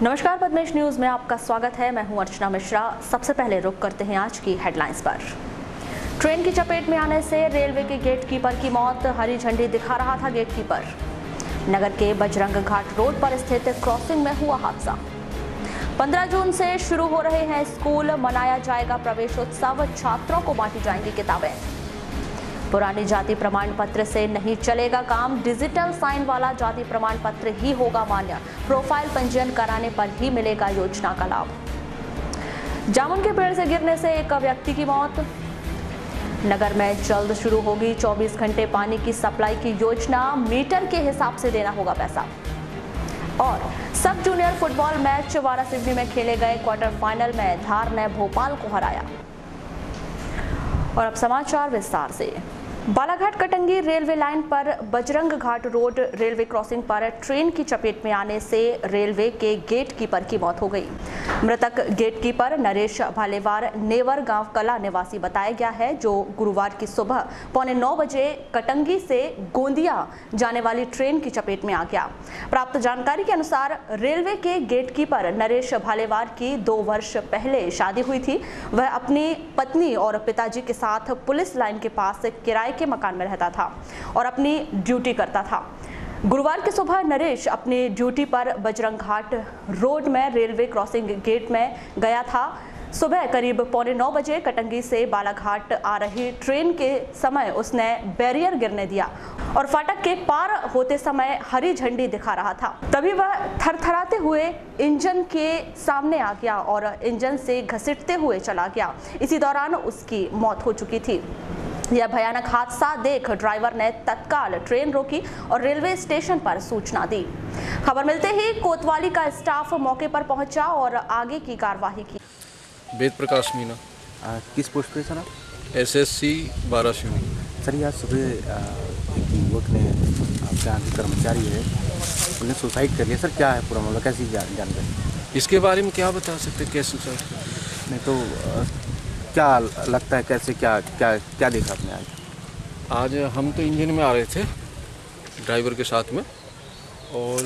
नमस्कार, पद्मेश न्यूज में आपका स्वागत है। मैं हूं अर्चना मिश्रा। सबसे पहले रुक करते हैं आज की हेडलाइंस पर। ट्रेन की चपेट में आने से रेलवे के गेटकीपर की मौत, हरी झंडी दिखा रहा था गेटकीपर। नगर के बजरंग घाट रोड पर स्थित क्रॉसिंग में हुआ हादसा। 15 जून से शुरू हो रहे हैं स्कूल, मनाया जाएगा प्रवेशोत्सव, छात्रों को बांटी जाएंगी किताबें। पुरानी जाति प्रमाण पत्र से नहीं चलेगा काम, डिजिटल साइन वाला जाति प्रमाण पत्र ही होगा मान्य, प्रोफाइल पंजीयन कराने पर ही मिलेगा योजना का लाभ। जामुन के पेड़ से गिरने से एक व्यक्ति की मौत। नगर में जल्द शुरू होगी 24 घंटे पानी की सप्लाई की योजना, मीटर के हिसाब से देना होगा पैसा। और सब जूनियर फुटबॉल मैच वारासिवनी में खेले गए क्वार्टर फाइनल में धार ने भोपाल को हराया। और अब समाचार विस्तार से। बालाघाट कटंगी रेलवे लाइन पर बजरंग घाट रोड रेलवे क्रॉसिंग पर ट्रेन की चपेट में आने से रेलवे के गेटकीपर की मौत हो गई। मृतक गेटकीपर नरेश भालेवार नेवर गांव कला निवासी बताया गया है, जो गुरुवार की सुबह 8:45 बजे कटंगी से गोंदिया जाने वाली ट्रेन की चपेट में आ गया। प्राप्त जानकारी के अनुसार रेलवे के गेटकीपर नरेश भालेवार की 2 वर्ष पहले शादी हुई थी। वह अपनी पत्नी और पिताजी के साथ पुलिस लाइन के पास किराए के मकान में रहता था और अपनी ड्यूटी करता था। गुरुवार की सुबह नरेश अपनी ड्यूटी पर बजरंग घाट रोड में रेलवे क्रॉसिंग गेट में गया था। सुबह करीब 8:45 बजे कटंगी से बालाघाट आ रही ट्रेन के समय उसने बैरियर गिरने दिया और फाटक के पार होते समय हरी झंडी दिखा रहा था। तभी वह थरथराते हुए इंजन के सामने आ गया और इंजन से घसीटते हुए चला गया। इसी दौरान उसकी मौत हो चुकी थी। यह भयानक हादसा देख ड्राइवर ने तत्काल ट्रेन रोकी और रेलवे स्टेशन पर सूचना दी। खबर मिलते ही कोतवाली का स्टाफ मौके पर पहुंचा और आगे की कार्यवाही की। वेद प्रकाश मीना। किस पोस्ट पे सर? SSC वारासिवनी। सर आज सुबह एक युवक ने, आपके यहाँ के कर्मचारी है, उन्हें सुसाइड कर लिया। सर क्या है पूरा मामला, कैसी जानकारी? इसके बारे में क्या बता सकते, कैसे सुसाइड? नहीं तो क्या लगता है, कैसे क्या देखा आपने आज? हम तो इंजन में आ रहे थे ड्राइवर के साथ में, और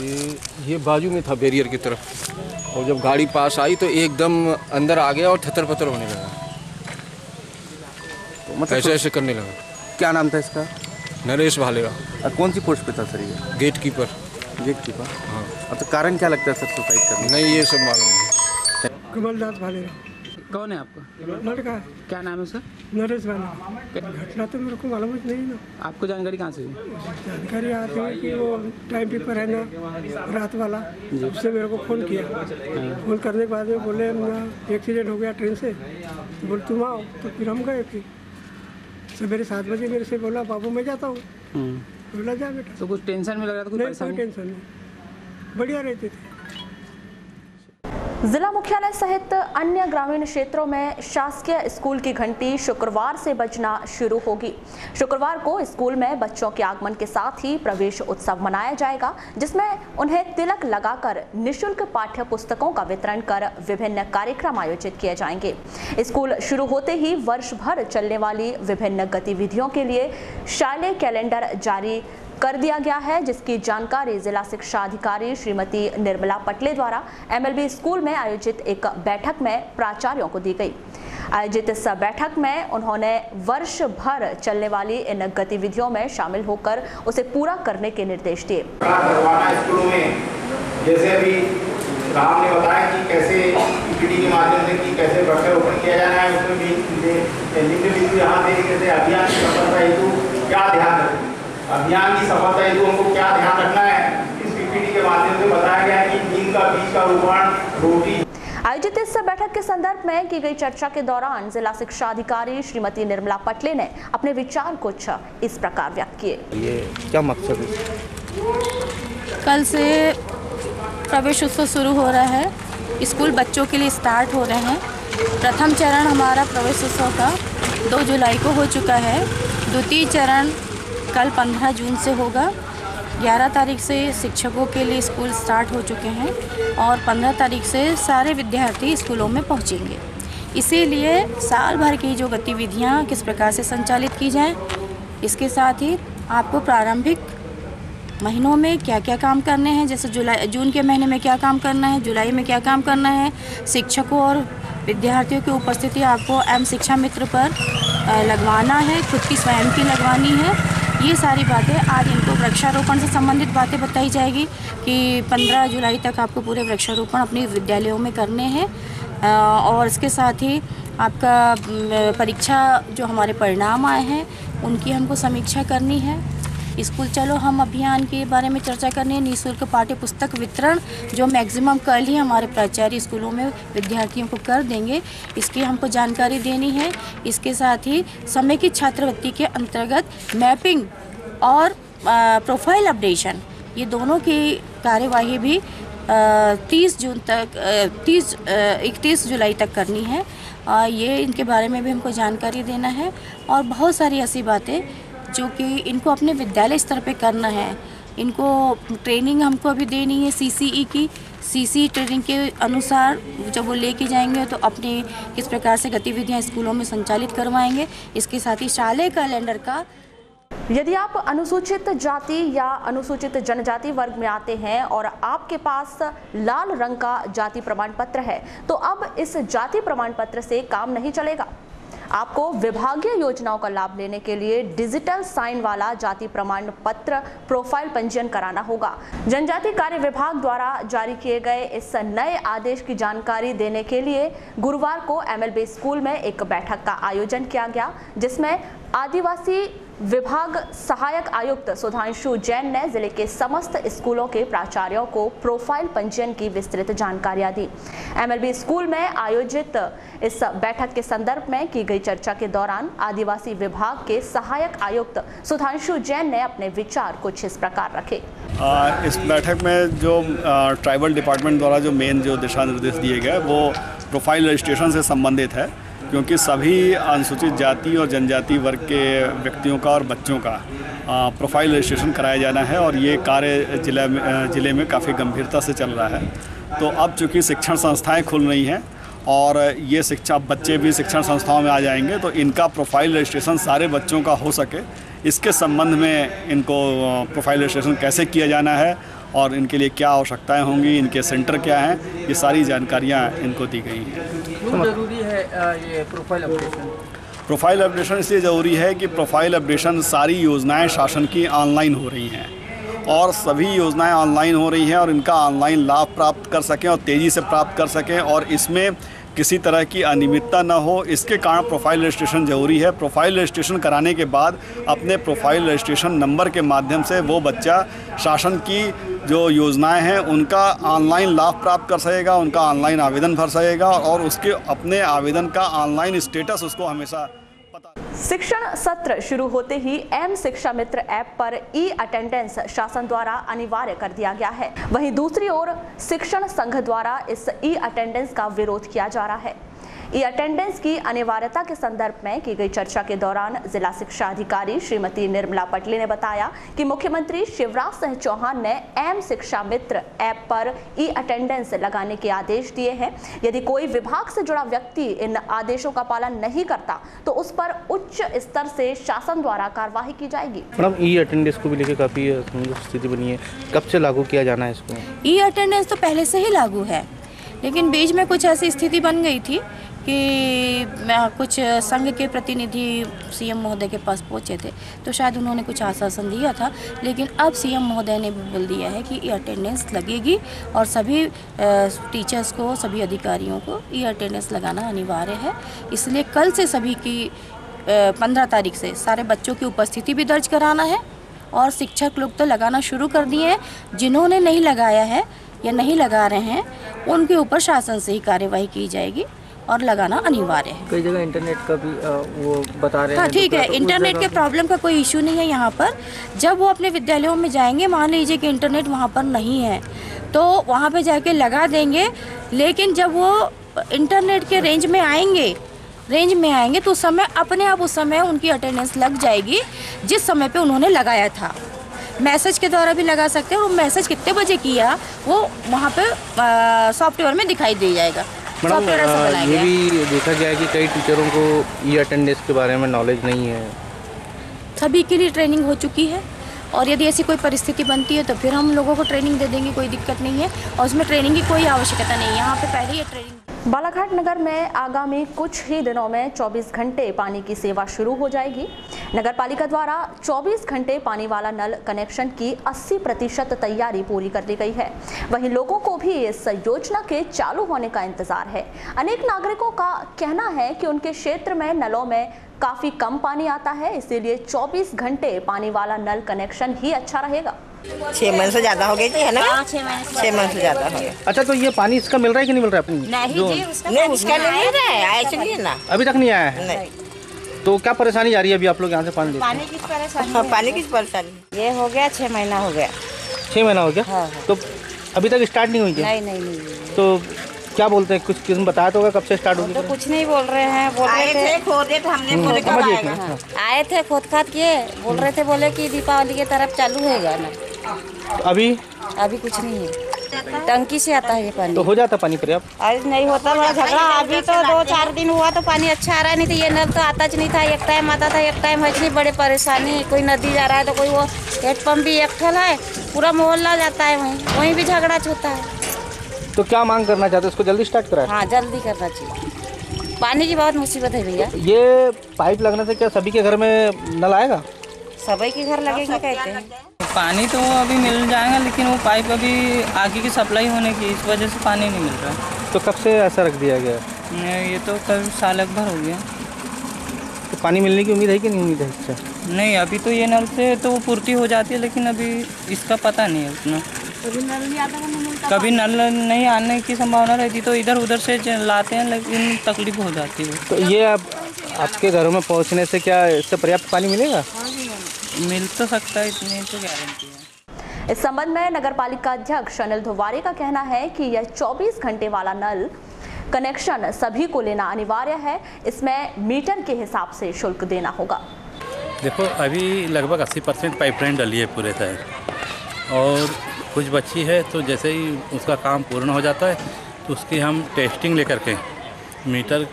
ये बाजू में था बैरियर की तरफ, और जब गाड़ी पास आई तो एकदम अंदर आ गया और थतर पतर होने लगा। तो मतलब ऐसे करने लगा। क्या नाम था इसका? नरेश भालेवार। कौन सी पोस्ट पे था सर ये? गेटकीपर। हाँ। अब तो कारण क्या लगता है सर सुसाइड करने? नहीं, ये सब मालूम नहीं। कमलदास भालेराव। कौन है आपका? लड़का है। क्या नाम है सर? नरेश भालेराव। घटना तो मेरे को मालूम ही नहीं ना। आपको जानकारी कहाँ से हुई? जानकारी आती है कि वो टाइम पेपर है ना रात वाला, उससे मेरे को फ़ोन किया। फ़ोन करने के बाद में बोले एक्सीडेंट हो गया ट्रेन से, तो बोले तुम आओ। तो फिर हम गए। फिर सवेरे 7 बजे मेरे से बोला बाबू मैं जाता हूँ। बोला जा बेटा। तो कुछ टेंशन में लग रहा था? नहीं, कोई टेंशन नहीं, बढ़िया रहते थे। जिला मुख्यालय सहित अन्य ग्रामीण क्षेत्रों में शासकीय स्कूल की घंटी शुक्रवार से बजना शुरू होगी। शुक्रवार को स्कूल में बच्चों के आगमन के साथ ही प्रवेश उत्सव मनाया जाएगा, जिसमें उन्हें तिलक लगाकर निःशुल्क पाठ्य पुस्तकों का वितरण कर विभिन्न कार्यक्रम आयोजित किए जाएंगे। स्कूल शुरू होते ही वर्ष भर चलने वाली विभिन्न गतिविधियों के लिए शालेय कैलेंडर जारी कर दिया गया है, जिसकी जानकारी जिला शिक्षा अधिकारी श्रीमती निर्मला पटले द्वारा MLB स्कूल में आयोजित एक बैठक में प्राचार्यों को दी गई। आयोजित इस बैठक में उन्होंने वर्ष भर चलने वाली इन गतिविधियों में शामिल होकर उसे पूरा करने के निर्देश दिए। स्कूलों में जैसे अभी राम ने बताया कि कैसे PPT के माध्यम से कि कैसे वृक्षारोपण किया जाना है, उसमें भी यहाँ पे कैसे अभियान की सफलता हेतु क्या ध्यान रखें, अभियान की सफलता हेतु हमको क्या ध्यान रखना है, इस PPT के माध्यम से बताया गया है कि नीम का बीज का रोपण, रोटी। आयोजित इस बैठक के संदर्भ में की गई चर्चा के दौरान जिला शिक्षा अधिकारी श्रीमती निर्मला पटले ने अपने विचार कुछ इस प्रकार व्यक्त किए। ये क्या मकसद है? कल से प्रवेश उत्सव शुरू हो रहा है, स्कूल बच्चों के लिए स्टार्ट हो रहे हैं। प्रथम चरण हमारा प्रवेश उत्सव का 2 जुलाई को हो चुका है। द्वितीय चरण कल 15 जून से होगा। 11 तारीख से शिक्षकों के लिए स्कूल स्टार्ट हो चुके हैं और 15 तारीख से सारे विद्यार्थी स्कूलों में पहुंचेंगे। इसीलिए साल भर की जो गतिविधियां किस प्रकार से संचालित की जाएं, इसके साथ ही आपको प्रारंभिक महीनों में क्या क्या काम करने हैं, जैसे जून के महीने में क्या काम करना है, जुलाई में क्या काम करना है। शिक्षकों और विद्यार्थियों की उपस्थिति आपको एम शिक्षा मित्र पर लगवाना है, खुद की स्वयं की लगवानी है। ये सारी बातें आज इनको वृक्षारोपण से संबंधित बातें बताई जाएगी कि 15 जुलाई तक आपको पूरे वृक्षारोपण अपने विद्यालयों में करने हैं। और इसके साथ ही आपका परीक्षा जो हमारे परिणाम आए हैं उनकी हमको समीक्षा करनी है। स्कूल चलो हम अभियान के बारे में चर्चा करनी है। निःशुल्क पाठ्य पुस्तक वितरण जो मैक्सिमम कल ही हमारे प्राचार्य स्कूलों में विद्यार्थियों को कर देंगे, इसकी हमको जानकारी देनी है। इसके साथ ही समेकित छात्रवृत्ति के अंतर्गत मैपिंग और प्रोफाइल अपडेशन, ये दोनों की कार्यवाही भी 31 जुलाई तक करनी है। ये इनके बारे में भी हमको जानकारी देना है। और बहुत सारी ऐसी बातें जो कि इनको अपने विद्यालय स्तर पे करना है। इनको ट्रेनिंग हमको अभी देनी है CCE की। CCE ट्रेनिंग के अनुसार जब वो लेके जाएंगे तो अपने किस प्रकार से गतिविधियां स्कूलों में संचालित करवाएंगे। इसके साथ ही शालेय कैलेंडर का, यदि आप अनुसूचित जाति या अनुसूचित जनजाति वर्ग में आते हैं और आपके पास लाल रंग का जाति प्रमाण पत्र है तो अब इस जाति प्रमाण पत्र से काम नहीं चलेगा। आपको विभागीय योजनाओं का लाभ लेने के लिए डिजिटल साइन वाला जाति प्रमाण पत्र प्रोफाइल पंजीयन कराना होगा। जनजाति कार्य विभाग द्वारा जारी किए गए इस नए आदेश की जानकारी देने के लिए गुरुवार को MLB स्कूल में एक बैठक का आयोजन किया गया, जिसमें आदिवासी विभाग सहायक आयुक्त सुधांशु जैन ने जिले के समस्त स्कूलों के प्राचार्यों को प्रोफाइल पंजीयन की विस्तृत जानकारियां दी। MLB स्कूल में आयोजित इस बैठक के संदर्भ में की गई चर्चा के दौरान आदिवासी विभाग के सहायक आयुक्त सुधांशु जैन ने अपने विचार कुछ इस प्रकार रखे। इस बैठक में जो ट्राइबल डिपार्टमेंट द्वारा जो मेन जो दिशा निर्देश दिए गए वो प्रोफाइल रजिस्ट्रेशन से संबंधित है, क्योंकि सभी अनुसूचित जाति और जनजाति वर्ग के व्यक्तियों का और बच्चों का प्रोफाइल रजिस्ट्रेशन कराया जाना है और ये कार्य ज़िले में काफ़ी गंभीरता से चल रहा है। तो अब चूँकि शिक्षण संस्थाएं खुल रही हैं और ये बच्चे भी शिक्षण संस्थाओं में आ जाएंगे, तो इनका प्रोफाइल रजिस्ट्रेशन सारे बच्चों का हो सके, इसके संबंध में इनको प्रोफाइल रजिस्ट्रेशन कैसे किया जाना है और इनके लिए क्या आवश्यकताएं होंगी, इनके सेंटर क्या हैं, ये सारी जानकारियां इनको दी गई हैं। क्यों ज़रूरी है ये प्रोफाइल अपडेशन? प्रोफाइल अपडेशन इसलिए ज़रूरी है कि प्रोफाइल अपडेशन सारी योजनाएं शासन की ऑनलाइन हो रही हैं और सभी योजनाएं ऑनलाइन हो रही हैं और इनका ऑनलाइन लाभ प्राप्त कर सकें और तेज़ी से प्राप्त कर सकें और इसमें किसी तरह की अनियमितता न हो, इसके कारण प्रोफाइल रजिस्ट्रेशन ज़रूरी है। प्रोफाइल रजिस्ट्रेशन कराने के बाद अपने प्रोफाइल रजिस्ट्रेशन नंबर के माध्यम से वो बच्चा शासन की जो योजनाएं हैं उनका ऑनलाइन लाभ प्राप्त कर सकेगा, उनका ऑनलाइन आवेदन भर सकेगा और उसके अपने आवेदन का ऑनलाइन स्टेटस उसको हमेशा पता। शिक्षण सत्र शुरू होते ही एम शिक्षा मित्र ऐप पर अटेंडेंस शासन द्वारा अनिवार्य कर दिया गया है। वहीं दूसरी ओर शिक्षण संघ द्वारा इस अटेंडेंस का विरोध किया जा रहा है। अटेंडेंस की अनिवार्यता के संदर्भ में की गई चर्चा के दौरान जिला शिक्षा अधिकारी श्रीमती निर्मला पटले ने बताया कि मुख्यमंत्री शिवराज सिंह चौहान ने एम शिक्षा मित्र ऐप पर अटेंडेंस लगाने के आदेश दिए हैं। यदि कोई विभाग से जुड़ा व्यक्ति इन आदेशों का पालन नहीं करता तो उस पर उच्च स्तर से शासन द्वारा कार्यवाही की जाएगी। मैडम अटेंडेंस को भी लेकर काफी स्थिति बनी है, कब से लागू किया जाना है इसको? अटेंडेंस तो पहले से ही लागू है, लेकिन बीच में कुछ ऐसी स्थिति बन गई थी कि कुछ संघ के प्रतिनिधि CM महोदय के पास पहुंचे थे तो शायद उन्होंने कुछ आश्वासन दिया था, लेकिन अब CM महोदय ने भी बोल दिया है कि अटेंडेंस लगेगी और सभी टीचर्स को, सभी अधिकारियों को अटेंडेंस लगाना अनिवार्य है। इसलिए कल से सभी की 15 तारीख से सारे बच्चों की उपस्थिति भी दर्ज कराना है और शिक्षक लोग तो लगाना शुरू कर दिए हैं। जिन्होंने नहीं लगाया है या नहीं लगा रहे हैं उनके ऊपर शासन से ही कार्यवाही की जाएगी और लगाना अनिवार्य है। कई जगह इंटरनेट का भी वो बता रहे हैं। हाँ ठीक है, इंटरनेट के प्रॉब्लम का कोई इशू नहीं है यहाँ पर। जब वो अपने विद्यालयों में जाएंगे, मान लीजिए कि इंटरनेट वहाँ पर नहीं है तो वहाँ पे जाके लगा देंगे, लेकिन जब वो इंटरनेट के रेंज में आएंगे तो उस समय अपने आप उस समय उनकी अटेंडेंस लग जाएगी जिस समय पे उन्होंने लगाया था। मैसेज के द्वारा भी लगा सकते हैं और मैसेज कितने बजे किया वो वहाँ पे सॉफ्टवेयर में दिखाई दे जाएगा। मैडम ये भी देखा गया है कि कई टीचरों को अटेंडेंस के बारे में नॉलेज नहीं है। सभी के लिए ट्रेनिंग हो चुकी है और यदि ऐसी कोई परिस्थिति बनती है तो फिर हम लोगों को ट्रेनिंग दे देंगे, कोई दिक्कत नहीं है और उसमें ट्रेनिंग की कोई आवश्यकता नहीं है। यहाँ पे पहले ही ट्रेनिंग। बालाघाट नगर में आगामी कुछ ही दिनों में 24 घंटे पानी की सेवा शुरू हो जाएगी। नगर पालिका द्वारा 24 घंटे पानी वाला नल कनेक्शन की 80% तैयारी पूरी कर ली गई है। वहीं लोगों को भी इस योजना के चालू होने का इंतजार है। अनेक नागरिकों का कहना है कि उनके क्षेत्र में नलों में काफी कम पानी आता है, इसीलिए 24 घंटे पानी वाला नल कनेक्शन ही अच्छा रहेगा। 6 महीने से ज्यादा हो गई थी, है ना? 6 महीने से ज्यादा हो गया। अच्छा, तो ये पानी इसका मिल रहा है कि नहीं मिल रहा है अपनी? नहीं जी, उसका नहीं मिल रहा है, आया चलिए ना। अभी तक नहीं आया है? नहीं। तो क्या परेशानी आ रही है अभी आप लोग यहाँ से पानी लेते हैं? पानी किस परेशानी? पानी किस परेशानी? ये हो गया 6 महीना हो गया। 6 महीना हो गया? हाँ। तो अभी तक स्टार्ट नहीं हुई क्या? नहीं। तो क्या बोलते हैं, कुछ किस्म बताया तो होगा कब से स्टार्ट होगी? तो कुछ नहीं बोल रहे हैं, बोल रहे थे खोदे थे, हमने बोले कब आएगा। आए थे खोद किए, बोल रहे थे, बोले कि दीपावली के तरफ चालू होगा ना। तो अभी कुछ नहीं है, टंकी से आता है ये पानी। तो हो जाता पानी पर्याप्त? आज नहीं होता, बड़ा झगड़ा। अभी तो 2-4 दिन हुआ तो पानी अच्छा आ रहा नहीं, तो ये नल तो आता नहीं था। एक टाइम आता था, एक टाइम है नहीं। बड़े परेशानी, कोई नदी जा रहा है तो कोई वो हेड पंप भी एक ठल है, पूरा मोहल्ला जाता है, वहीं भी झगड़ा होता है। तो क्या मांग करना चाहते हैं, इसको जल्दी स्टार्ट कराएं? हाँ, जल्दी करना चाहिए। पानी की बहुत मुसीबत है भैया। ये पाइप लगने से क्या सभी के घर में नल आएगा? सभी के घर लगेगा कहते हैं। पानी तो अभी मिल जाएगा, लेकिन वो पाइप अभी आगे की सप्लाई होने की, इस वजह से पानी नहीं मिल रहा। तो कब से ऐसा रख दिया गया? ये तो कभी साल भर हो गया। तो पानी मिलने की उम्मीद है कि नहीं उम्मीद है इससे? नहीं, अभी तो ये नल से तो पूर्ति हो जाती है, लेकिन अभी इसका पता नहीं है उतना। कभी नल नहीं आने की संभावना रहती तो इधर उधर से लाते हैं, लेकिन तकलीफ हो जाती है। तो ये अब आपके घरों में पहुंचने से क्या इससे पर्याप्त पानी मिलेगा? मिल तो सकता है, इतनी तो गारंटी है। इस संबंध में नगर पालिका अध्यक्ष अनिल धुवारे का कहना है कि यह 24 घंटे वाला नल कनेक्शन सभी को लेना अनिवार्य है। इसमें मीटर के हिसाब से शुल्क देना होगा। देखो, अभी लगभग 80% पाइपलाइन डली है पूरे शहर, और कुछ बची है। तो जैसे ही उसका काम पूर्ण हो जाता है तो उसकी हम टेस्टिंग लेकर के मीटर,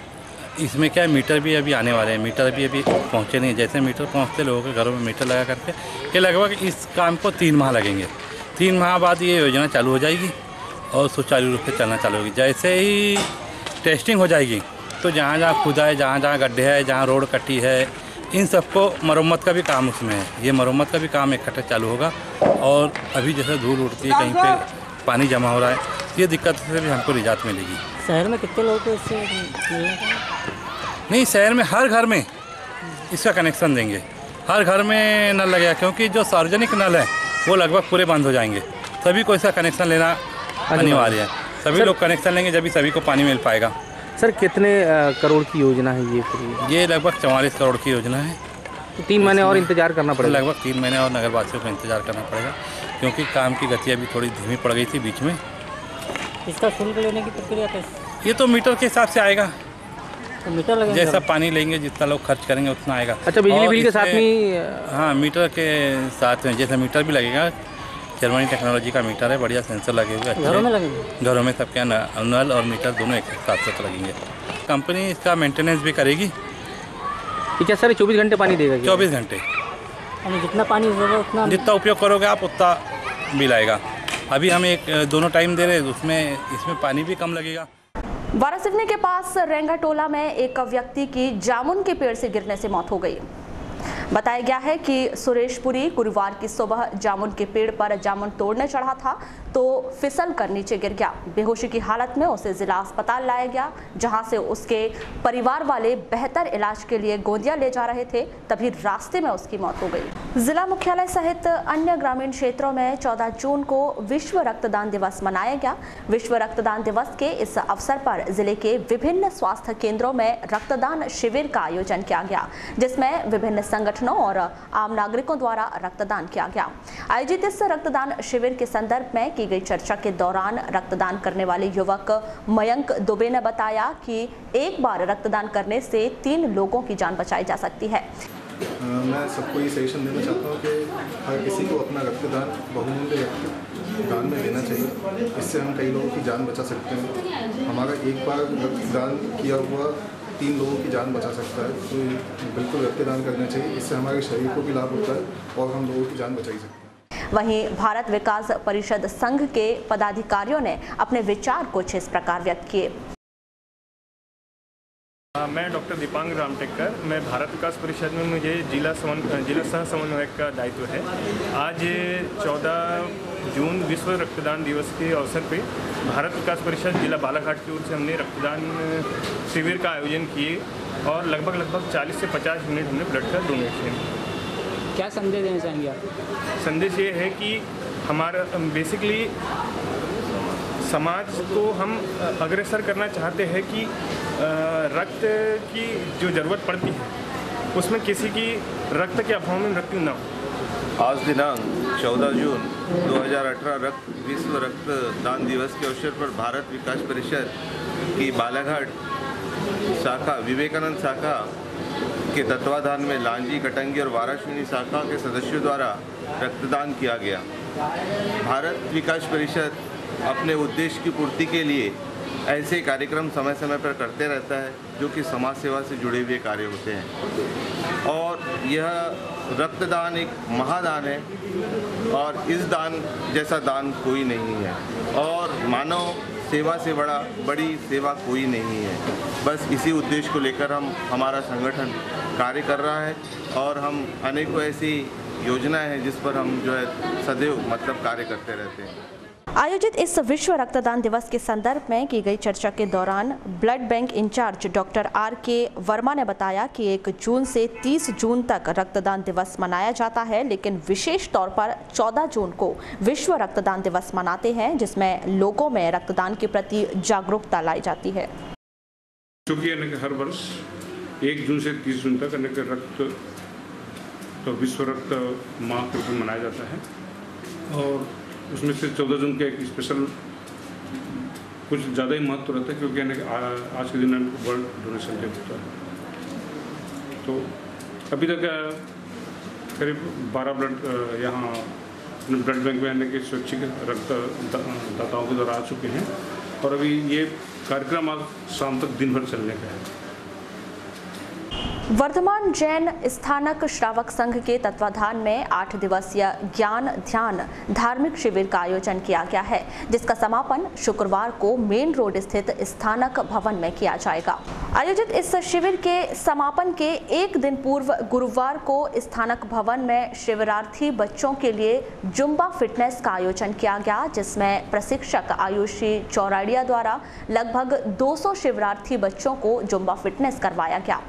इसमें क्या है, मीटर भी अभी आने वाले हैं। मीटर भी अभी पहुँचे नहीं। जैसे मीटर पहुँचते लोगों के घरों में मीटर लगा करके, ये लगभग इस काम को 3 माह लगेंगे। 3 माह बाद ये योजना चालू हो जाएगी और सुचारू रूप से चलना चालू होगी। जैसे ही टेस्टिंग हो जाएगी तो जहाँ जहाँ खुदा है, जहाँ जहाँ गड्ढे है, जहाँ रोड कटी है, इन सबको मरम्मत का भी काम उसमें है। ये मरम्मत का भी काम इकट्ठा चालू होगा। और अभी जैसे धूल उड़ती है, कहीं पे पानी जमा हो रहा है, ये दिक्कत से भी हमको निजात मिलेगी। शहर में कितने लोगों को इससे नहीं, शहर में हर घर में इसका कनेक्शन देंगे, हर घर में नल लगेगा, क्योंकि जो सार्वजनिक नल है वो लगभग पूरे बंद हो जाएंगे। सभी को इसका कनेक्शन लेना अनिवार्य है। सभी लोग कनेक्शन लेंगे, जब भी सभी को पानी मिल पाएगा। सर, कितने करोड़ की योजना है ये? ये लगभग 44 करोड़ की योजना है। तो 3 महीने और इंतजार करना पड़ेगा? लगभग 3 महीने और नगरवासियों को इंतजार करना पड़ेगा, क्योंकि काम की गति अभी थोड़ी धीमी पड़ गई थी बीच में। इसका शुल्क लेने की प्रक्रिया कैसे? ये तो मीटर के हिसाब से आएगा। तो मीटर लगेगा? जैसा पानी लेंगे, जितना लोग खर्च करेंगे उतना आएगा। अच्छा, बिजली बिल के साथ में? हाँ, मीटर के साथ में जैसा मीटर भी लगेगा। जर्मनी टेक्नोलॉजी का मीटर है, बढ़िया सेंसर लगे हुए हैं। घरों में लगेंगे? घरों में सबके नल और मीटर दोनों एक साथ लगेंगे। कंपनी इसका मेंटेनेंस भी करेगी। ठीक है सर, 24 घंटे पानी देगा? 24 घंटे, जितना पानी होगा उतना, जितना उपयोग करोगे आप उतना बिल आएगा। अभी हम दोनों टाइम दे रहे हैं, उसमें इसमें पानी भी कम लगेगा। वारासिवनी के पास रेंगा टोला में एक व्यक्ति की जामुन के पेड़ से गिरने से मौत हो गई। बताया गया है कि सुरेशपुरी गुरुवार की सुबह जामुन के पेड़ पर जामुन तोड़ने चढ़ा था तो फिसल कर नीचे गिर गया। बेहोशी की हालत में उसे जिला अस्पताल लाया गया, जहां से उसके परिवार वाले बेहतर इलाज के लिए गोंदिया ले जा रहे थे, तभी रास्ते में उसकी मौत हो गई। जिला मुख्यालय सहित अन्य ग्रामीण क्षेत्रों में 14 जून को विश्व रक्तदान दिवस मनाया गया। विश्व रक्तदान दिवस के इस अवसर पर जिले के विभिन्न स्वास्थ्य केंद्रों में रक्तदान शिविर का आयोजन किया गया, जिसमें विभिन्न संगठनों और आम नागरिकों द्वारा रक्तदान किया गया। आयोजित इस रक्तदान शिविर के संदर्भ में की गई चर्चा के दौरान रक्तदान करने वाले युवक मयंक दुबे ने बताया कि एक बार रक्तदान करने से 3 लोगों की जान बचाई जा सकती है। मैं सबको ये सजेशन देना चाहता हूँ कि हर किसी को अपना रक्तदान बहुमूल्य दान में देना चाहिए। इससे हम कई लोगों की जान बचा सकते हैं। हमारा एक बार रक्तदान किया हुआ 3 लोगों की जान बचा सकता है। तो बिल्कुल रक्तदान करना चाहिए, इससे हमारे शरीर को भी लाभ होता है और हम लोगों की जान बचा ही सकते हैं। वहीं भारत विकास परिषद संघ के पदाधिकारियों ने अपने विचार कुछ इस प्रकार व्यक्त किए। मैं डॉक्टर दीपांग रामटेकर, मैं भारत विकास परिषद में मुझे जिला सह समन्वयक का दायित्व है। आज 14 जून विश्व रक्तदान दिवस के अवसर पे भारत विकास परिषद जिला बालाघाट की ओर से हमने रक्तदान शिविर का आयोजन किए और लगभग 40 से 50 मिनट हमने ब्लड का डोनेशन। क्या संदेश देना चाहेंगे आप? संदेश ये है कि हमारा बेसिकली समाज को हम अग्रसर करना चाहते हैं कि रक्त की जो ज़रूरत पड़ती है उसमें किसी की रक्त के अभाव में मृत्यु न हो। आज दिनांक 14 जून 2018 विश्व रक्तदान दिवस के अवसर पर भारत विकास परिषद की बालाघाट शाखा विवेकानंद शाखा के तत्वाधान में लांजी, कटंगी और वाराणसी शाखा के सदस्यों द्वारा रक्तदान किया गया। भारत विकास परिषद अपने उद्देश्य की पूर्ति के लिए ऐसे कार्यक्रम समय समय पर करते रहता है जो कि समाज सेवा से जुड़े हुए कार्य होते हैं और यह रक्तदान एक महादान है और इस दान जैसा दान कोई नहीं है और मानव सेवा से बड़ी सेवा कोई नहीं है। बस इसी उद्देश्य को लेकर हमारा संगठन कार्य कर रहा है और हम अनेकों ऐसी योजनाएं हैं जिस पर हम जो है सदैव कार्य करते रहते हैं। आयोजित इस विश्व रक्तदान दिवस के संदर्भ में की गई चर्चा के दौरान blood bank incharge doctor R.K. Verma ने बताया कि 1 जून से 30 जून तक रक्तदान दिवस मनाया जाता है, लेकिन विशेष तौर पर 14 जून को विश्व रक्तदान दिवस मनाते हैं, जिसमें लोगों में रक्तदान के प्रति जागरूकता लाई जाती है। क्योंकि हर वर्ष 1 जून से 30 जून तक विश्व रक्त माह के रूप में मनाया जाता है और उसमें से 14 जून का एक स्पेशल कुछ ज़्यादा ही महत्व रहता है क्योंकि आज के दिन ब्लड डोनेशन डे होता है। तो अभी तक करीब 12 ब्लड यहाँ ब्लड बैंक में आने के स्वैच्छिक रक्त दाताओं के द्वारा आ चुके हैं और अभी ये कार्यक्रम आज शाम तक दिन भर चलने का है। वर्धमान जैन स्थानक श्रावक संघ के तत्वाधान में 8 दिवसीय ज्ञान ध्यान धार्मिक शिविर का आयोजन किया गया है, जिसका समापन शुक्रवार को मेन रोड स्थित स्थानक भवन में किया जाएगा। आयोजित इस शिविर के समापन के 1 दिन पूर्व गुरुवार को स्थानक भवन में शिविरार्थी बच्चों के लिए जुम्बा फिटनेस का आयोजन किया गया, जिसमें प्रशिक्षक आयुषी चौराड़िया द्वारा लगभग 200 शिविरार्थी बच्चों को जुम्बा फिटनेस करवाया गया।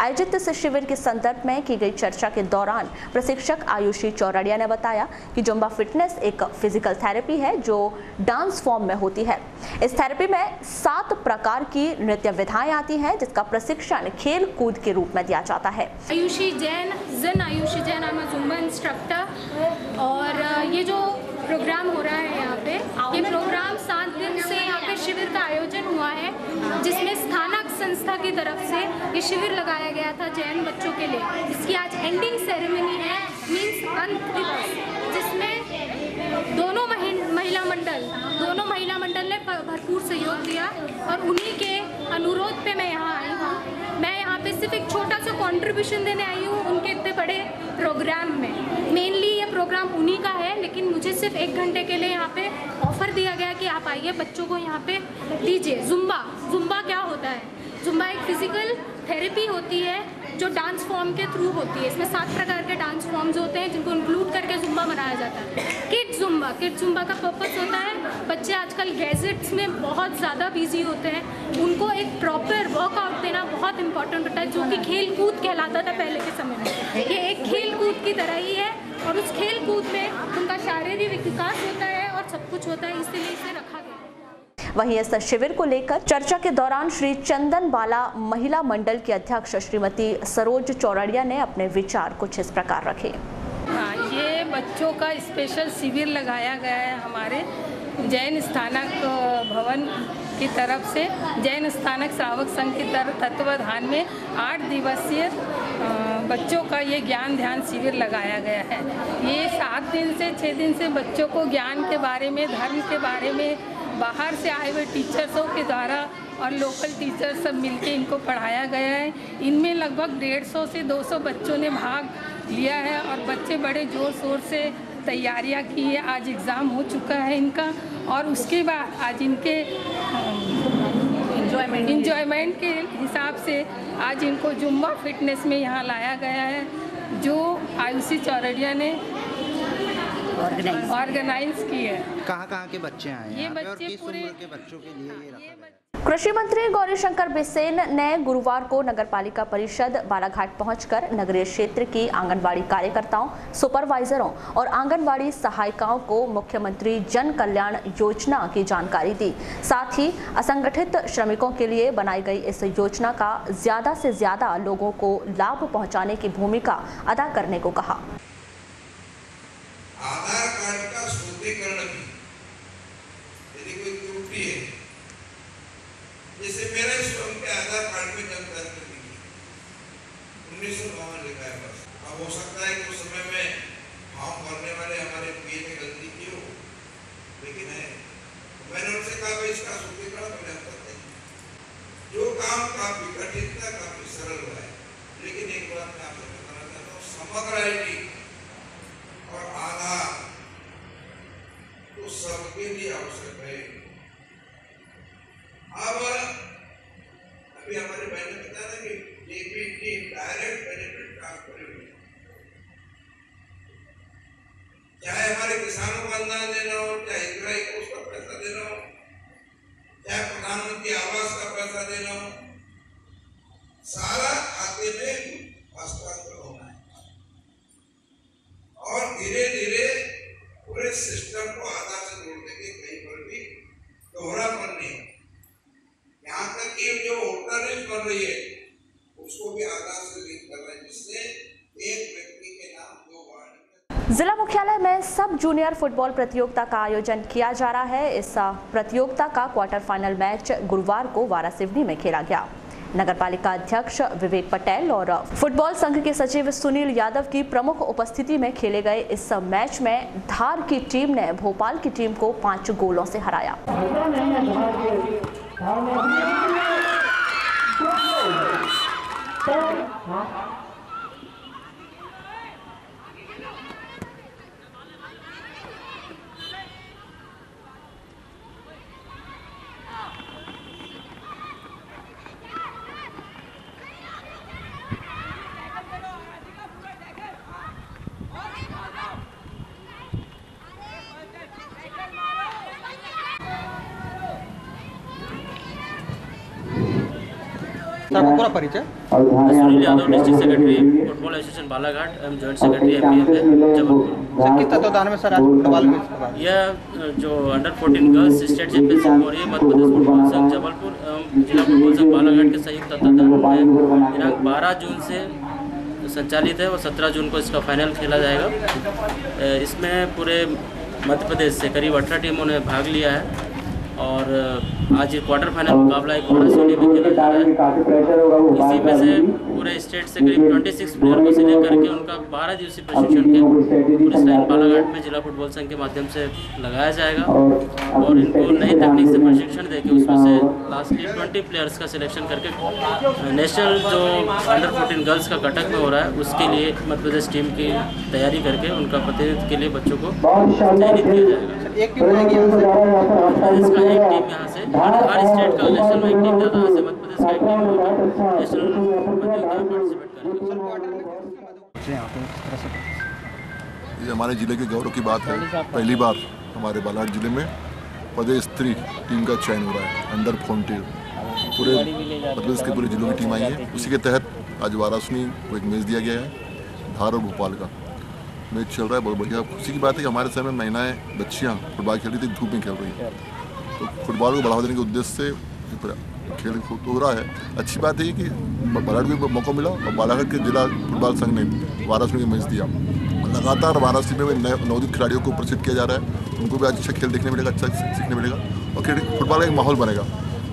आयोजित इस शिविर के संदर्भ में की गई चर्चा के दौरान प्रशिक्षक आयुषी चौरड़िया ने बताया कि जुम्बा फिटनेस एक फिजिकल थेरेपी है जो डांस फॉर्म में होती है। इस थेरेपी में 7 प्रकार की नृत्य विधाएं आती हैं, जिसका प्रशिक्षण खेल कूद के रूप में दिया जाता है। Ayushi Jain, Ayushi Jain, I am a Zumba instructor. और ये जो प्रोग्राम हो रहा है यहाँ पे, ये प्रोग्राम 7 दिन से यहाँ पे शिविर का आयोजन हुआ है, जिसमें स्थानक संस्था की तरफ से ये शिविर लगाया गया था जैन बच्चों के लिए। इसकी आज एंडिंग सेरेमनी है, मीन्स अंत दिवस, जिसमें दोनों महिला मंडल ने भरपूर सहयोग दिया और उन्हीं के अनुरोध पे मैं यहाँ आई हूँ। मैं यहाँ पे सिर्फ एक छोटा सा कंट्रीब्यूशन देने आई हूँ उनके इतने बड़े प्रोग्राम में। मेनली ये प्रोग्राम उन्हीं का है, लेकिन मुझे सिर्फ 1 घंटे के लिए यहाँ पे ऑफर दिया गया कि आप आइए, बच्चों को यहाँ पे दीजिए। जुम्बा क्या होता है? जुम्बा एक फिजिकल थेरेपी होती है जो डांस फॉर्म के थ्रू होती है। इसमें 7 प्रकार के डांस फॉर्म्स होते हैं जिनको इंक्लूड करके जुम्बा बनाया जाता है। किड जुम्बा का पर्पस होता है, बच्चे आजकल गैजेट्स में बहुत ज़्यादा बिजी होते हैं, उनको एक प्रॉपर वर्कआउट देना बहुत इंपॉर्टेंट होता है, जो कि खेल कूद कहलाता था पहले के समय में। ये एक खेल कूद की तरह ही है और उस खेल कूद में उनका शारीरिक विकास होता है और सब कुछ होता है, इसलिए इसे रखा गया। वहीं इस शिविर को लेकर चर्चा के दौरान श्री चंदन बाला महिला मंडल की अध्यक्ष श्रीमती सरोज चौरड़िया ने अपने विचार कुछ इस प्रकार रखे। ये बच्चों का स्पेशल शिविर लगाया गया है हमारे जैन स्थानक भवन की तरफ से। जैन स्थानक श्रावक संघ के तत्वाधान में 8 दिवसीय बच्चों का ये ज्ञान ध्यान शिविर लगाया गया है। ये 7 दिन से 6 दिन से बच्चों को ज्ञान के बारे में, धर्म के बारे में बाहर से आए हुए टीचर्सों के द्वारा और लोकल टीचर्स सब मिलके इनको पढ़ाया गया है। इनमें लगभग 150 से 200 बच्चों ने भाग लिया है और बच्चे बड़े ज़ोर शोर से तैयारियां की है। आज एग्ज़ाम हो चुका है इनका और उसके बाद आज इनके इंजॉयमेंट के हिसाब से आज इनको जुम्बा फिटनेस में यहाँ लाया गया है, जो आयुषी चौरड़िया ने ऑर्गेनाइज की है। कहाँ के बच्चे आए हैं? ये बच्चे किस पूरे उम्र के बच्चों के लिए ये रखा गया है? कृषि मंत्री गौरीशंकर बिसेन ने गुरुवार को नगरपालिका परिषद बालाघाट पहुंचकर नगरीय क्षेत्र की आंगनबाड़ी कार्यकर्ताओं, सुपरवाइजरों और आंगनबाड़ी सहायिकाओं को मुख्यमंत्री जन कल्याण योजना की जानकारी दी। साथ ही असंगठित श्रमिकों के लिए बनाई गई इस योजना का ज्यादा से ज्यादा लोगों को लाभ पहुंचाने की भूमिका अदा करने को कहा। आधार कार्ड का शुद्धिकरण भी यदि कोई त्रुटि है, जैसे मेरे स्वयं के आधार कार्ड में जन्म तारीख लिखी 1952 लिखा है बस। अब हो सकता है कि उस समय में फॉर्म भरने वाले हमारे पीए ने गलती की हो, लेकिन है मैंने उनसे कहा भाई इसका शुद्धिकरण पहले हम करते हैं। जो काम काफी कठिन था काफी सरल हुआ है, लेकिन एक बात मैं आपसे बताना चाहता हूँ, समग्र आईडी और आधार तो सबके लिए आवश्यक है। अब अभी हमारे भाई ने बताया था कि डीबीटी डायरेक्ट बेनिफिट ट्रांसफर हुई, चाहे हमारे किसानों को अनुदान देना हो, चाहे हितग्राही को उसका पैसा देना हो, चाहे प्रधानमंत्री आवास का पैसा देना हो, सारा खाते में हस्तांतरण होना है और धीरे धीरे पूरे सिस्टम को आधार से जोड़ देंगे। कहीं पर भी दोहरापन नहीं, यहाँ तक कि जो वोटर लिस्ट बन रही है उसको भी आधार से लिंक करना है, जिससे एक व्यक्ति के नाम 2 वार्ड। जिला मुख्यालय में सब जूनियर फुटबॉल प्रतियोगिता का आयोजन किया जा रहा है। इस प्रतियोगिता का क्वार्टर फाइनल मैच गुरुवार को वारासिवनी में खेला गया। नगरपालिका अध्यक्ष विवेक पटेल और फुटबॉल संघ के सचिव सुनील यादव की प्रमुख उपस्थिति में खेले गए इस मैच में धार की टीम ने भोपाल की टीम को 5 गोलों से हराया। आपका पूरा परिचय? Sunil Yadav, district secretary football association Balaghat एवं joint secretary MPF Jabalpur. Sir किस तत्वाधान में सर आज फुटबॉल में यह जो अंडर 14 गर्ल्स स्टेट चैंपियनशिप हो रही है मध्य प्रदेश फुटबॉल संघ जबलपुर एवं जिला फुटबॉल संघ बालाघाट के संयुक्त तत्वाधान में दिनांक 12 जून से संचालित है और 17 जून को इसका फाइनल खेला जाएगा। इसमें पूरे मध्य प्रदेश से करीब 18 टीमों ने भाग लिया है और आज ये क्वार्टर फाइनल मुकाबला एक बड़ा सोनी में खेला जा रहा है। इसी में से पूरे स्टेट से करीब 26 प्लेयर को सिलेक्ट करके उनका 12 दिवसीय प्रशिक्षण कैंप पूरे स्टाइल बालाघाट में जिला फुटबॉल संघ के माध्यम से लगाया जाएगा और इनको नई तकनीक से प्रशिक्षण देकर उसमें से लास्टली 20 प्लेयर्स का सिलेक्शन करके नेशनल जो अंडर 14 गर्ल्स का कटक में हो रहा है उसके लिए मध्य प्रदेश टीम की तैयारी करके उनका प्रतिनिधित्व के लिए बच्चों को चयनित किया जाएगा। एक टीम रहेगी इसका एक टीम यहाँ से हर स्टेट का नेशनल में एक टीम जाता है, मध्य प्रदेश का एक टीम नेशनल प्रतियोगिता में पार्टिसिपेट करेगा। ये हमारे ज़िले के गौरव की बात है, पहली बार हमारे बालाघाट ज़िले में पदे स्त्री टीम का चयन हो रहा है अंडर 14। पूरे मध्य प्रदेश के पूरे जिलों की टीम आई है। उसी के तहत आज वाराणसी को एक मैच दिया गया है। धार और भोपाल का मैच चल रहा है, बहुत बढ़िया। खुशी की बात है कि हमारे समय में महिलाएं बच्चियां फुटबॉल खेल रही थी, धूप में खेल रही हैं। तो फुटबॉल को बढ़ावा देने के उद्देश्य से खेल हो रहा है। अच्छी बात है कि बालाघाट को मौका मिला और बालाघाट के जिला फुटबॉल संघ ने वाराणसी में मैच दिया। लगातार वाराणसी में नवोदित खिलाड़ियों को प्रशिक्षित किया जा रहा है। उनको भी अच्छा खेल देखने मिलेगा, अच्छा सीखने मिलेगा और फुटबॉल का एक माहौल बनेगा।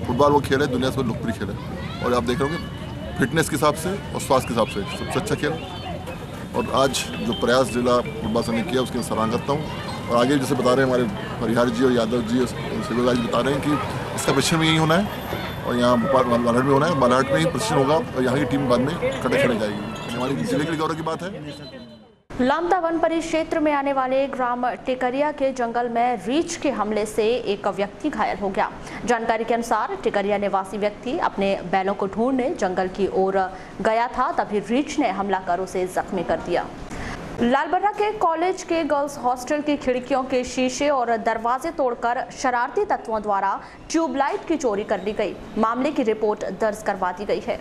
फुटबॉल वो खेल है, दुनिया से लोकप्रिय खेल है और आप देख रहे होंगे फिटनेस के हिसाब से और स्वास्थ्य के हिसाब से सबसे अच्छा खेल। और आज जो प्रयास जिला फुटबॉल संघ ने किया उसकी सराहना करता हूँ। और आगे जैसे बता रहे हैं हमारे हरिहर जी और यादव जी और सिलवराज जी बता रहे हैं कि इसका प्रशिक्षण भी यही होना है और यहाँ बालाघाट में होना है। बालाघाट में ही प्रशिक्षण होगा और यहाँ की टीम बाद में कटक खेली जाएगी। हमारी जिले के लिए गौरव की बात है। लामता वन परिक्षेत्र में आने वाले ग्राम टिकरिया के जंगल में रीछ के हमले से एक व्यक्ति घायल हो गया। जानकारी के अनुसार टिकरिया निवासी व्यक्ति अपने बैलों को ढूंढने जंगल की ओर गया था, तभी रीछ ने हमला कर उसे जख्मी कर दिया। लालबर्रा के कॉलेज के गर्ल्स हॉस्टल की खिड़कियों के शीशे और दरवाजे तोड़कर शरारती तत्वों द्वारा ट्यूबलाइट की चोरी कर ली गई। मामले की रिपोर्ट दर्ज करवा दी गई है।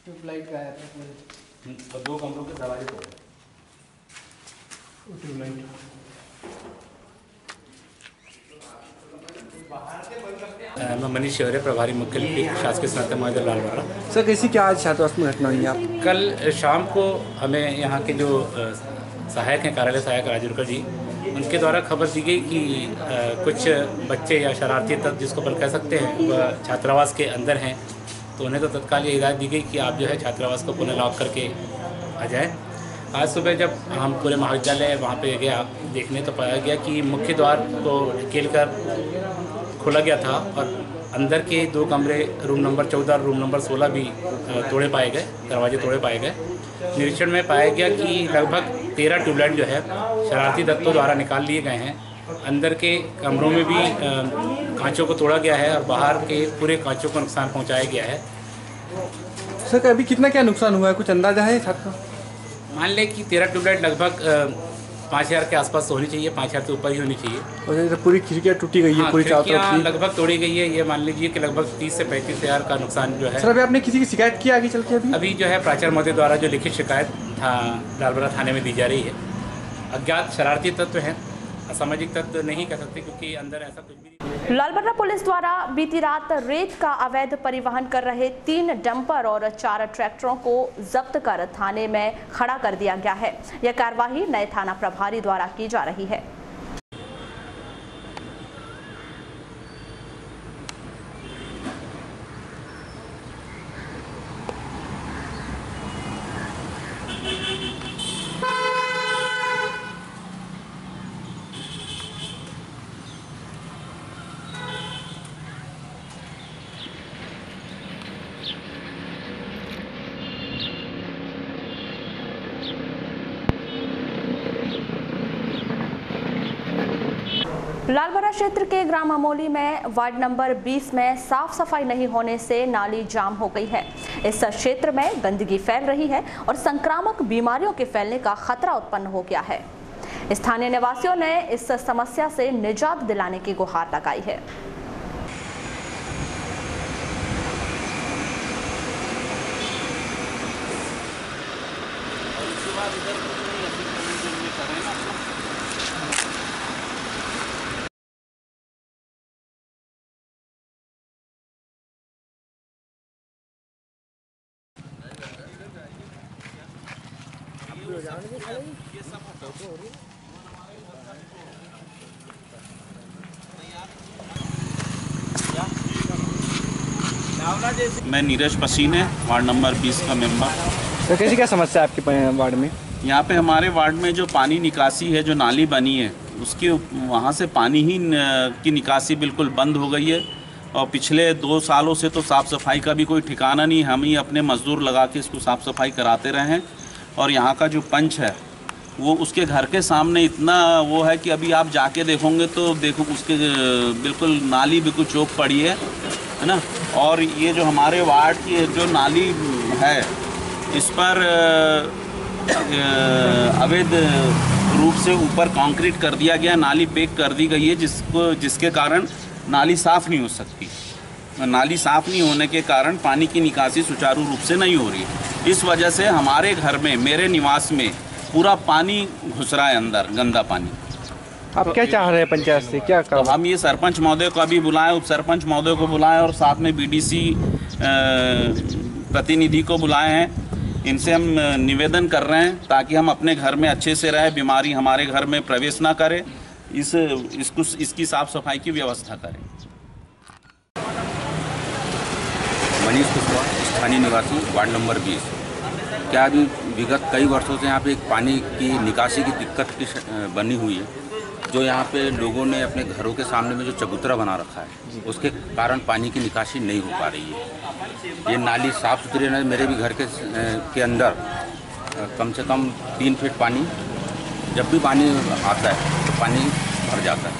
ट्यूबलाइट गायब है तो 2 कमरों के दरवाजे तोड़े। ट्यूबलाइट मैं मनीष शौर्य, प्रभारी मुख्य लिपिक शासकीय स्नातक महाविद्यालय लालबर्रा। सर कैसी क्या आज छात्रावास में घटना हुई आप? कल शाम को हमें यहाँ के जो सहायक हैं, कार्यालय सहायक राजूरकर जी, उनके द्वारा खबर दी गई कि कुछ बच्चे या शरारती तत्व जिसको अपन कह सकते हैं वह छात्रावास के अंदर हैं। तो उन्हें तो तत्काल ये हिदायत दी गई कि आप जो है छात्रावास को पुनः लॉक करके आ जाएं। आज सुबह जब हम पूरे महाविद्यालय वहाँ पे गया देखने तो पाया गया कि मुख्य द्वार को ढकेल कर खोला गया था और अंदर के 2 कमरे रूम नंबर 14 और रूम नंबर 16 भी तोड़े पाए गए, दरवाजे तोड़े पाए गए। निरीक्षण में पाया गया कि लगभग 13 ट्यूबलाइट जो है शरारती तत्वों द्वारा निकाल लिए गए हैं। अंदर के कमरों में भी कांचों को तोड़ा गया है और बाहर के पूरे कांचों को नुकसान पहुंचाया गया है। सर अभी कितना क्या नुकसान हुआ है, कुछ अंदाजा है छात्र? मान लें कि 13 ट्यूबलाइट लगभग 5000 के आसपास होनी चाहिए, 5000 से ऊपर ही होनी चाहिए। और पूरी खिड़कियाँ टूटी गई है, पूरी खिड़कियाँ लगभग तोड़ी गई है। ये मान लीजिए कि लगभग 30 से 35 हज़ार का नुकसान जो है। सर अभी आपने किसी की शिकायत की आगे चल के? अभी जो है प्राचार्य महोदय द्वारा जो लिखित शिकायत लालबर्रा थाने में दी जा रही है। अज्ञात शरारती तत्व हैं, असामाजिक तत्व नहीं कह सकते क्योंकि अंदर ऐसा कुछ भी नहीं। लालबर्रा पुलिस द्वारा बीती रात रेत का अवैध परिवहन कर रहे 3 डंपर और 4 ट्रैक्टरों को जब्त कर थाने में खड़ा कर दिया गया है। यह कार्यवाही नए थाना प्रभारी द्वारा की जा रही है। लालबरा क्षेत्र के ग्राम अमोली में वार्ड नंबर 20 में साफ सफाई नहीं होने से नाली जाम हो गई है। इस क्षेत्र में गंदगी फैल रही है और संक्रामक बीमारियों के फैलने का खतरा उत्पन्न हो गया है। स्थानीय निवासियों ने इस समस्या से निजात दिलाने की गुहार लगाई है। मैं नीरज पसीन है, वार्ड नंबर 20 का मेंबर। तो कैसी क्या समस्या है आपके वार्ड में? यहाँ पे हमारे वार्ड में जो पानी निकासी है, जो नाली बनी है, उसके वहाँ से पानी ही की निकासी बिल्कुल बंद हो गई है और पिछले 2 सालों से तो साफ़ सफाई का भी कोई ठिकाना नहीं। हम ही अपने मजदूर लगा के इसको साफ़ सफाई कराते रहे हैं और यहाँ का जो पंच है वो उसके घर के सामने इतना वो है कि अभी आप जाके देखोगे तो देखो उसके बिल्कुल नाली बिल्कुल चौक पड़ी है ना। और ये जो हमारे वार्ड की जो नाली है इस पर अवैध रूप से ऊपर कंक्रीट कर दिया गया, नाली पैक कर दी गई है जिसके कारण नाली साफ़ नहीं हो सकती। नाली साफ़ नहीं होने के कारण पानी की निकासी सुचारू रूप से नहीं हो रही है। इस वजह से हमारे घर में, मेरे निवास में पूरा पानी घुस रहा है अंदर, गंदा पानी। आप क्या चाह रहे हैं पंचायत से, क्या तो हम ये सरपंच महोदय को अभी बुलाएं, उप सरपंच महोदय को बुलाएं और साथ में बीडीसी प्रतिनिधि को बुलाए हैं। इनसे हम निवेदन कर रहे हैं ताकि हम अपने घर में अच्छे से रहें, बीमारी हमारे घर में प्रवेश ना करे, इसकी साफ सफाई की व्यवस्था करें। मनीष कुशवाहा, स्थानीय निवासी, वार्ड नंबर 20। क्या अभी विगत कई वर्षों से यहाँ पे एक पानी की निकासी की दिक्कत बनी हुई है, जो यहाँ पे लोगों ने अपने घरों के सामने में जो चबूतरा बना रखा है उसके कारण पानी की निकासी नहीं हो पा रही है। ये नाली साफ़ सुथरी है। मेरे भी घर के अंदर कम से कम 3 फीट पानी, जब भी पानी आता है तो पानी भर जाता है।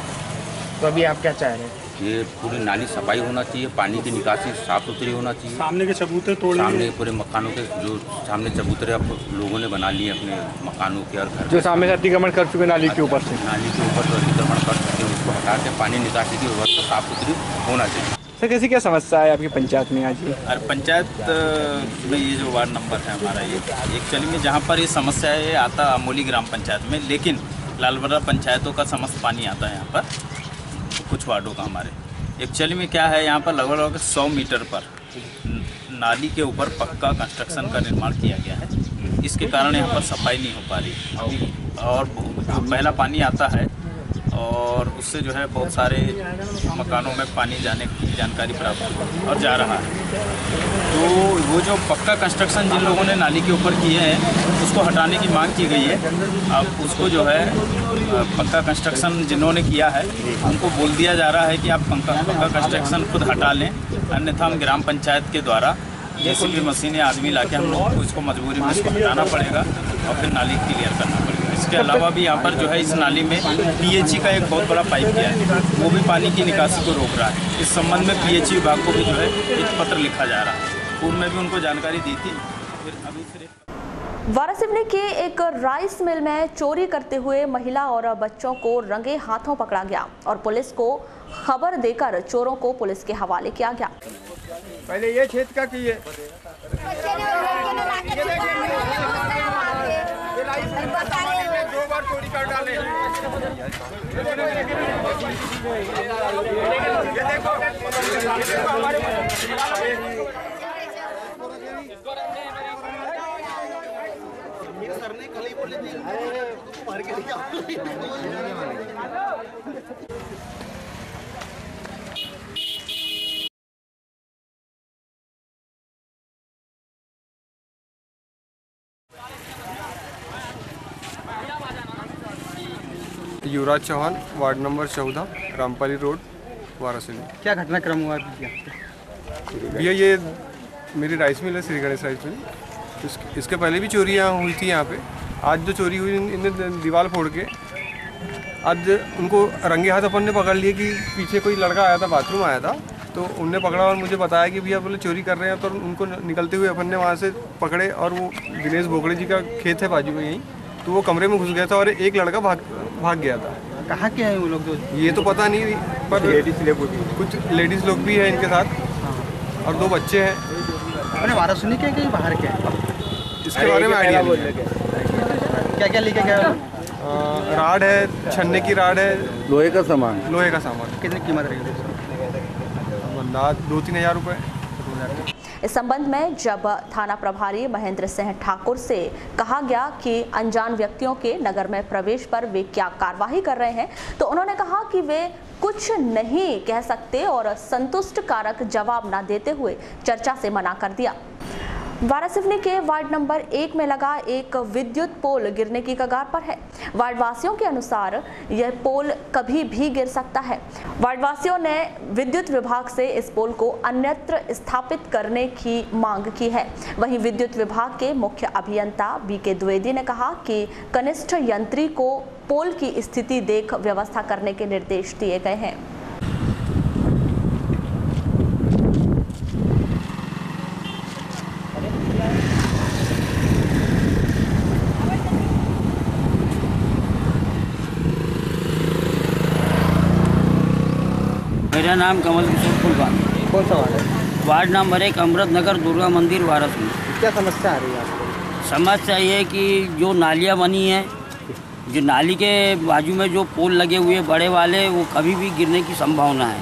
तो अभी आप क्या चाह रहे हैं? ये पूरी नाली सफाई होना चाहिए, पानी की निकासी साफ़ सुथरी होना चाहिए। सामने के चबूतरे तोड़े, सामने पूरे मकानों के जो सामने चबूतरे अब लोगों ने बना लिए अपने मकानों के और घर जो सामने से अतिक्रमण कर चुके नाली के ऊपर से, नाली के ऊपर जो अतिक्रमण कर चुके हैं उसको हटा के पानी निकासी की व्यवस्था साफ़ सुथरी होना चाहिए। सर कैसी क्या समस्या है आपकी पंचायत में आज? और पंचायत में ये जो वार्ड नंबर है हमारा, ये एक्चुअली में जहाँ पर ये समस्या है ये आता अमोली ग्राम पंचायत में, लेकिन लालबरा पंचायतों का समस्त पानी आता है यहाँ पर कुछ वार्डों का हमारे। एक्चुअली में क्या है, यहाँ पर लगभग 100 मीटर पर नाली के ऊपर पक्का कंस्ट्रक्शन का निर्माण किया गया है। इसके कारण यहाँ पर सफाई नहीं हो पा रही और जो पहला पानी आता है और उससे जो है बहुत सारे मकानों में पानी जाने की जानकारी प्राप्त और जा रहा है। तो वो जो पक्का कंस्ट्रक्शन जिन लोगों ने नाली के ऊपर किए हैं उसको हटाने की मांग की गई है। अब उसको जो है पक्का कंस्ट्रक्शन जिन्होंने किया है उनको बोल दिया जा रहा है कि आप पक्का कंस्ट्रक्शन खुद हटा लें, अन्यथा हम ग्राम पंचायत के द्वारा जेसीबी मशीन या आदमी ला के हम लोगों को इसको मजबूरी में इसको हटाना पड़ेगा और फिर नाली क्लियर करना पड़ेगा। इसके अलावा भी यहाँ पर जो है इस नाली में पीएचई का एक बहुत बड़ा पाइप गया है, वो भी पानी की निकासी को रोक रहा है। इस संबंध में पीएचई विभाग को भी जो है एक पत्र लिखा जा रहा है। पूर्व में भी उनको जानकारी दी थी, फिर अभी वारासिवनी के एक राइस मिल में चोरी करते हुए महिला और बच्चों को रंगे हाथों पकड़ा गया और पुलिस को खबर देकर चोरों को पुलिस के हवाले किया गया। पहले ये खेत का किए दो बार चोरी कर डाले। Yuvraj Chauhan, ward number 14, Rampali road, Waraseoni. क्या घटनाक्रम हुआ भैया? ये मेरी राइस मिल है, श्री गणेश राइस मिल। इसके पहले भी चोरियाँ हुई थी यहाँ पे। आज जो चोरी हुई, इन्हें दीवार फोड़ के आज उनको रंगे हाथ अपन ने पकड़ लिए कि पीछे कोई लड़का आया था, बाथरूम आया था, तो उनने पकड़ा और मुझे बताया कि भैया बोले चोरी कर रहे हैं। तो उनको निकलते हुए अपन ने वहाँ से पकड़े और वो दिनेश बोगड़े जी का खेत है बाजू में यहीं, तो वो कमरे में घुस गया था और एक लड़का भाग गया था। कहाँ के हैं वो लोग? ये तो पता नहीं, पर कुछ लेडीज़ लोग भी हैं इनके साथ और 2 बच्चे हैं। अपने वाराणसी के कहीं बाहर के हैं? इसके बारे में आइडिया नहीं है। क्या क्या लेके गया? राड है, छन्ने की राड है, लोहे का सामान। कितनी कीमत रहेगी? 2-3 हज़ार रुपये। इस संबंध में जब थाना प्रभारी महेंद्र सिंह ठाकुर से कहा गया कि अनजान व्यक्तियों के नगर में प्रवेश पर वे क्या कार्रवाई कर रहे हैं, तो उन्होंने कहा कि वे कुछ नहीं कह सकते और संतुष्ट कारक जवाब न देते हुए चर्चा से मना कर दिया। वारासिवनी के वार्ड नंबर 1 में लगा एक विद्युत पोल गिरने की कगार पर है। वार्ड वासियों के अनुसार यह पोल कभी भी गिर सकता है। वार्ड वासियों ने विद्युत विभाग से इस पोल को अन्यत्र स्थापित करने की मांग की है। वहीं विद्युत विभाग के मुख्य अभियंता बीके द्विवेदी ने कहा कि कनिष्ठ यंत्री को पोल की स्थिति देख व्यवस्था करने के निर्देश दिए गए हैं। मेरा नाम कमल किशोर फुलवान। कौन सा वार्ड है? वार्ड नंबर 1 अमृत नगर दुर्गा मंदिर वाराणसी। क्या समस्या आ रही है आपको? समस्या ये है कि जो नालियाँ बनी हैं, जो नाली के बाजू में जो पोल लगे हुए बड़े वाले, वो कभी भी गिरने की संभावना है।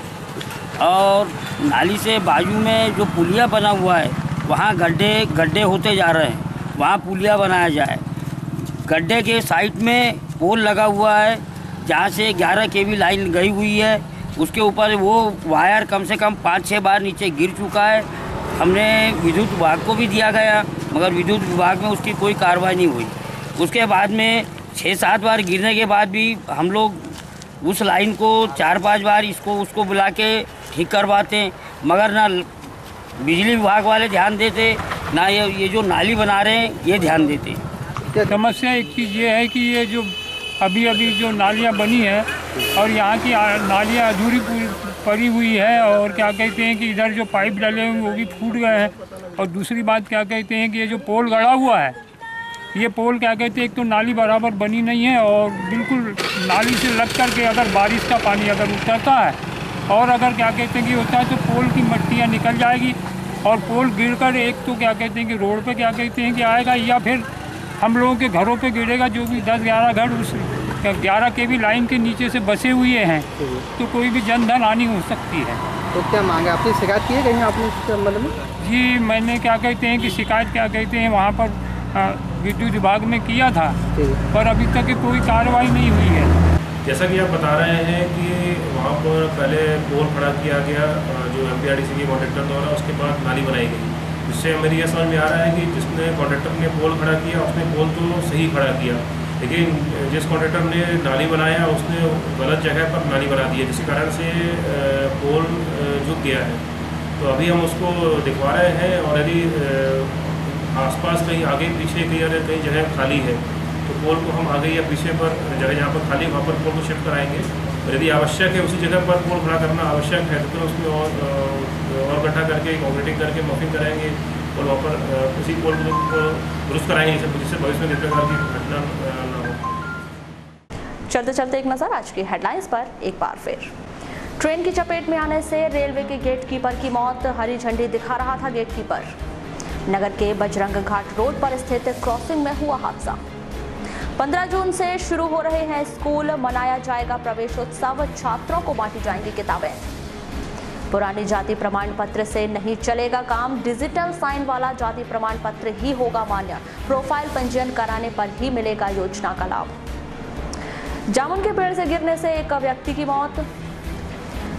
और नाली से बाजू में जो पुलिया बना हुआ है, वहाँ गड्ढे होते जा रहे हैं, वहाँ पुलिया बनाया जाए। गड्ढे के साइड में पोल लगा हुआ है जहाँ से 11 kV लाइन गई हुई है, उसके ऊपर वो वायर कम से कम 5-6 बार नीचे गिर चुका है। हमने विद्युत विभाग को भी दिया गया, मगर विद्युत विभाग में उसकी कोई कार्रवाई नहीं हुई। उसके बाद में 6-7 बार गिरने के बाद भी हम लोग उस लाइन को 4-5 बार उसको बुला के ठीक करवाते हैं, मगर ना बिजली विभाग वाले ध्यान देते, ना ये जो नाली बना रहे हैं ये ध्यान देते। समस्या एक चीज़ ये है कि ये जो अभी जो नालियाँ बनी है और यहाँ की नालियाँ अधूरी पड़ी हुई है, और क्या कहते हैं कि इधर जो पाइप डले हुए वो भी फूट गए हैं। और दूसरी बात क्या कहते हैं कि ये जो पोल गड़ा हुआ है, ये पोल क्या कहते हैं, एक तो नाली बराबर बनी नहीं है और बिल्कुल नाली से लग कर के अगर बारिश का पानी अगर उतरता है और अगर क्या कहते हैं कि होता है तो पोल की मट्टियाँ निकल जाएगी और पोल गिरकर एक तो क्या कहते हैं कि रोड पे क्या कहते हैं कि आएगा, या फिर हम लोगों के घरों पे गिरेगा। जो भी 10-11 घर उस 11 kV लाइन के नीचे से बसे हुए हैं, तो कोई भी जनधन हानि हो सकती है। तो क्या मांगे? आपने शिकायत की है कहीं आपने इस संबंध में? जी, मैंने क्या कहते हैं कि शिकायत क्या कहते हैं वहाँ पर विद्युत विभाग में किया था, पर अभी तक कोई कार्रवाई नहीं हुई है। जैसा कि आप बता रहे हैं कि वहाँ पर पहले पोल खड़ा किया गया जो MPRDC के कॉन्ट्रैक्टर द्वारा, उसके बाद नाली बनाई गई। इससे मेरी यह समझ में आ रहा है कि जिसने कॉन्ट्रैक्टर ने पोल खड़ा किया उसने पोल तो सही खड़ा किया, लेकिन जिस कॉन्ट्रैक्टर ने नाली बनाया उसने गलत जगह पर नाली बना दी है, जिसके कारण से पोल झुक गया है। तो अभी हम उसको दिखवा रहे हैं और यदि आसपास कहीं आगे पीछे कहीं जगह खाली है तो पोल को हम आगे या पीछे पर जगह जहाँ पर खाली वहाँ पर पोल को शिफ्ट कराएंगे। और यदि आवश्यक है उसी जगह पर पोल खड़ा करना आवश्यक है तो उसमें और गड्ढा करके कॉन्क्रीटिंग करके मॉपिंग कराएंगे और वहाँ पर उसी पोल को दुरुस्त कराएंगे, जिससे भविष्य में किसी प्रकार की घटना न हो। चलते चलते एक नज़र आज की हेडलाइंस पर एक बार फिर। ट्रेन की चपेट में आने से रेलवे के गेट कीपर की मौत, हरी झंडी दिखा रहा था गेट कीपर। नगर के बजरंग घाट रोड पर स्थित क्रॉसिंग में हुआ हादसा। 15 जून से शुरू हो रहे हैं स्कूल, मनाया जाएगा प्रवेशोत्सव, छात्रों को बांटी जाएंगी किताबें। पुरानी जाति प्रमाण पत्र से नहीं चलेगा काम, डिजिटल साइन वाला जाति प्रमाण पत्र ही होगा मान्य, प्रोफाइल पंजीयन कराने पर ही मिलेगा योजना का लाभ। जामुन के पेड़ से गिरने से एक व्यक्ति की मौत।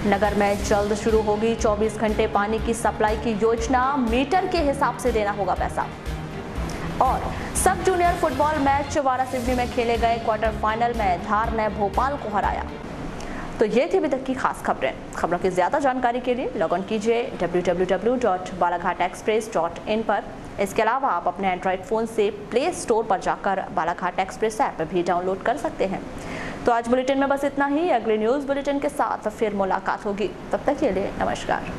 नगर में जल्द शुरू होगी 24 घंटे पानी की सप्लाई की योजना, मीटर के हिसाब से देना होगा पैसा। और सब जूनियर फुटबॉल मैच वारासिवनी में खेले गए, क्वार्टर फाइनल में धार ने भोपाल को हराया। तो ये थी अभी तक की खास खबरें। खबरों की ज्यादा जानकारी के लिए लॉग ऑन कीजिए www.balaghatexpress.in पर। इसके अलावा आप अपने एंड्रॉइड फ़ोन से प्ले स्टोर पर जाकर बालाघाट एक्सप्रेस ऐप भी डाउनलोड कर सकते हैं। तो आज बुलेटिन में बस इतना ही। अगले न्यूज़ बुलेटिन के साथ फिर मुलाकात होगी, तब तक के लिए नमस्कार।